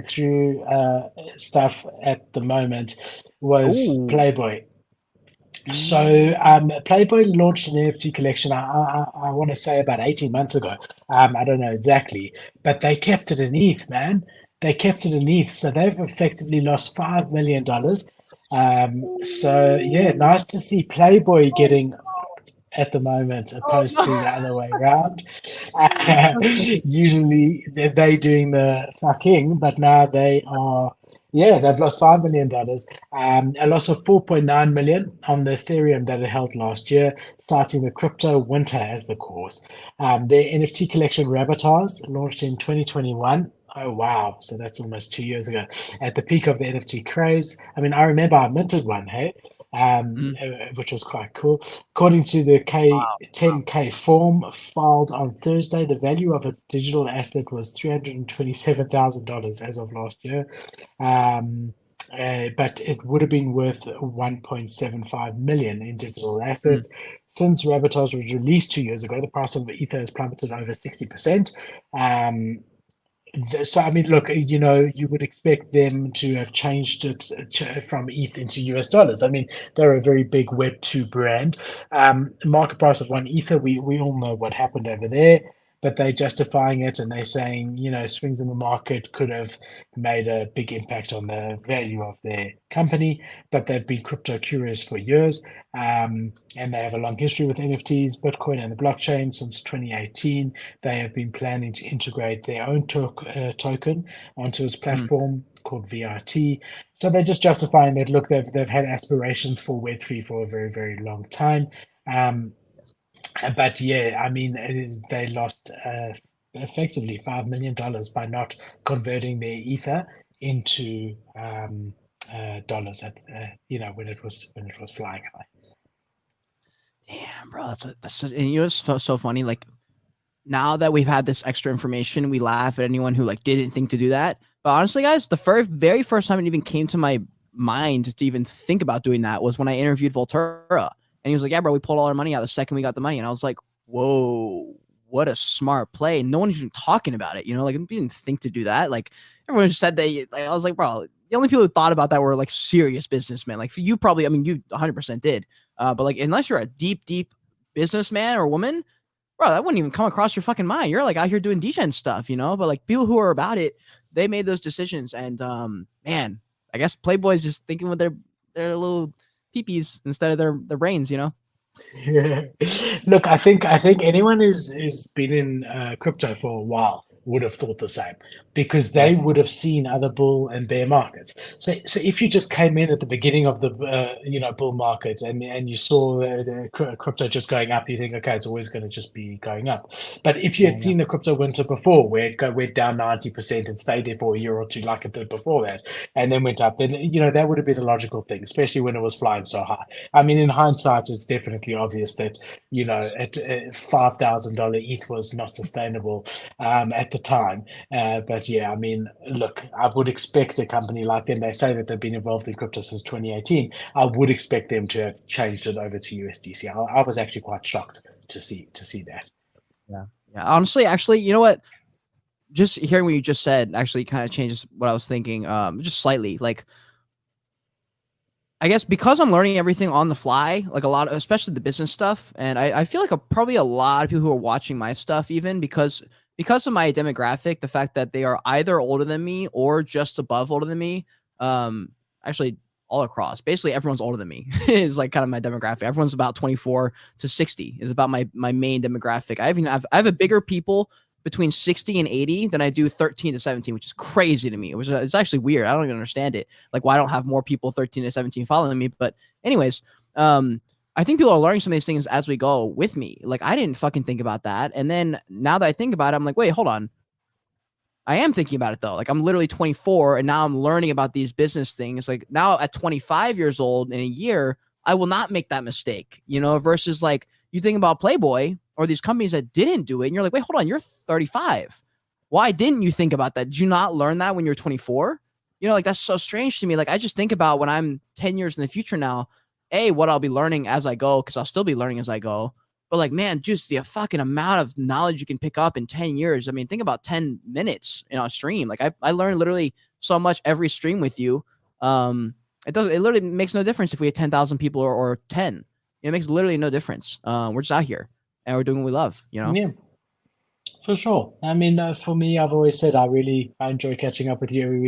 through stuff at the moment was Oh, Playboy. So Playboy launched an NFT collection, I want to say about 18 months ago. I don't know exactly, but they kept it in ETH, man. They kept it in ETH. So they've effectively lost $5 million. So yeah, nice to see Playboy getting at the moment, oh opposed to the no. other way around. Usually they doing the fucking, but now they are, yeah, they've lost $5 million. A loss of 4.9 million on the Ethereum that it held last year, citing the crypto winter as the cause. Their NFT collection Rabbitars launched in 2021. Oh wow! So that's almost 2 years ago. At the peak of the NFT craze, I mean, I remember I minted one, hey, Mm, which was quite cool. According to the wow. K10K form filed on Thursday, the value of its digital asset was $327,000 as of last year. Um, but it would have been worth 1.75 million in digital Mm. assets. Since Rabbitars was released 2 years ago, the price of Ether has plummeted over 60%. Um, so, I mean, look, you would expect them to have changed it from ETH into US dollars. I mean, they're a very big Web2 brand. Market price of one Ether, we all know what happened over there, but they're justifying it and they're saying, swings in the market could have made a big impact on the value of their company, but they've been crypto curious for years. And they have a long history with NFTs, Bitcoin, and the blockchain since 2018. They have been planning to integrate their own token onto its Mm. platform called VRT. So they're just justifying that. Look, they've had aspirations for Web3 for a very, very long time. Um, but yeah, I mean, they lost effectively $5 million by not converting their ether into dollars at when it was flying high. Damn, bro. And you know, it's so funny. Like now that we've had this extra information, we laugh at anyone who like didn't think to do that. But honestly, guys, the very first time it even came to my mind to even think about doing that was when I interviewed Volterra, and he was like, "Yeah, bro, we pulled all our money out the second we got the money," and I was like, "Whoa, what a smart play!" No one's even talking about it. You know, like we didn't think to do that. Like everyone just said that. Like I was like, bro, the only people who thought about that were like serious businessmen. Like for you, probably, I mean, you 100% did. But like, unless you're a deep businessman or woman, bro, that wouldn't even come across your fucking mind. You're like out here doing degen stuff, you know? But like people who are about it, they made those decisions. And man, I guess Playboy's just thinking with their little peepees instead of their brains, you know? Yeah. Look, I think anyone who's been in crypto for a while would have thought the same because Yeah. they would have seen other bull and bear markets. So if you just came in at the beginning of the bull market and you saw the crypto just going up, you think, okay, it's always going to just be going up. But if you Yeah, had yeah. seen the crypto winter before, where went down 90% and stayed there for a year or two, like it did before that, and then went up, then that would have been the logical thing, especially when it was flying so high. I mean, in hindsight, it's definitely obvious that at $5,000 ETH was not sustainable at the time. But yeah, I mean, look, I would expect a company like them. They say that they've been involved in crypto since 2018. I would expect them to have changed it over to USDC. I was actually quite shocked to see that. Yeah. Yeah. Honestly, actually, you know what? Just hearing what you just said actually kind of changes what I was thinking, just slightly. Like I guess because I'm learning everything on the fly, like a lot of, especially the business stuff, and I feel like probably a lot of people who are watching my stuff, even because of my demographic, the fact that they are either older than me or just above older than me, actually all across, basically everyone's older than me is like kind of my demographic. Everyone's about 24 to 60 is about my main demographic. I have a bigger people between 60 and 80 than I do 13 to 17, which is crazy to me. It's actually weird. I don't even understand it. Like why I don't have more people 13 to 17 following me. But anyways, I think people are learning some of these things as we go with me. Like I didn't fucking think about that. And then now that I think about it, I'm like, wait, hold on. I am thinking about it though. Like I'm literally 24 and now I'm learning about these business things. Like now at 25 years old in a year, I will not make that mistake, you know, versus like you think about Playboy or these companies that didn't do it and you're like, wait, hold on, you're 35. Why didn't you think about that? Did you not learn that when you're 24? You know, like that's so strange to me. Like I just think about when I'm 10 years in the future now, A, what I'll be learning as I go, because I'll still be learning as I go. But like, man, just the fucking amount of knowledge you can pick up in 10 years. I mean, think about 10 minutes in a stream. Like I learned literally so much every stream with you. It literally makes no difference if we have 10,000 people or 10. It makes literally no difference. We're just out here and we're doing what we love, you know? Yeah, for sure. I mean, for me, I've always said I enjoy catching up with you every week.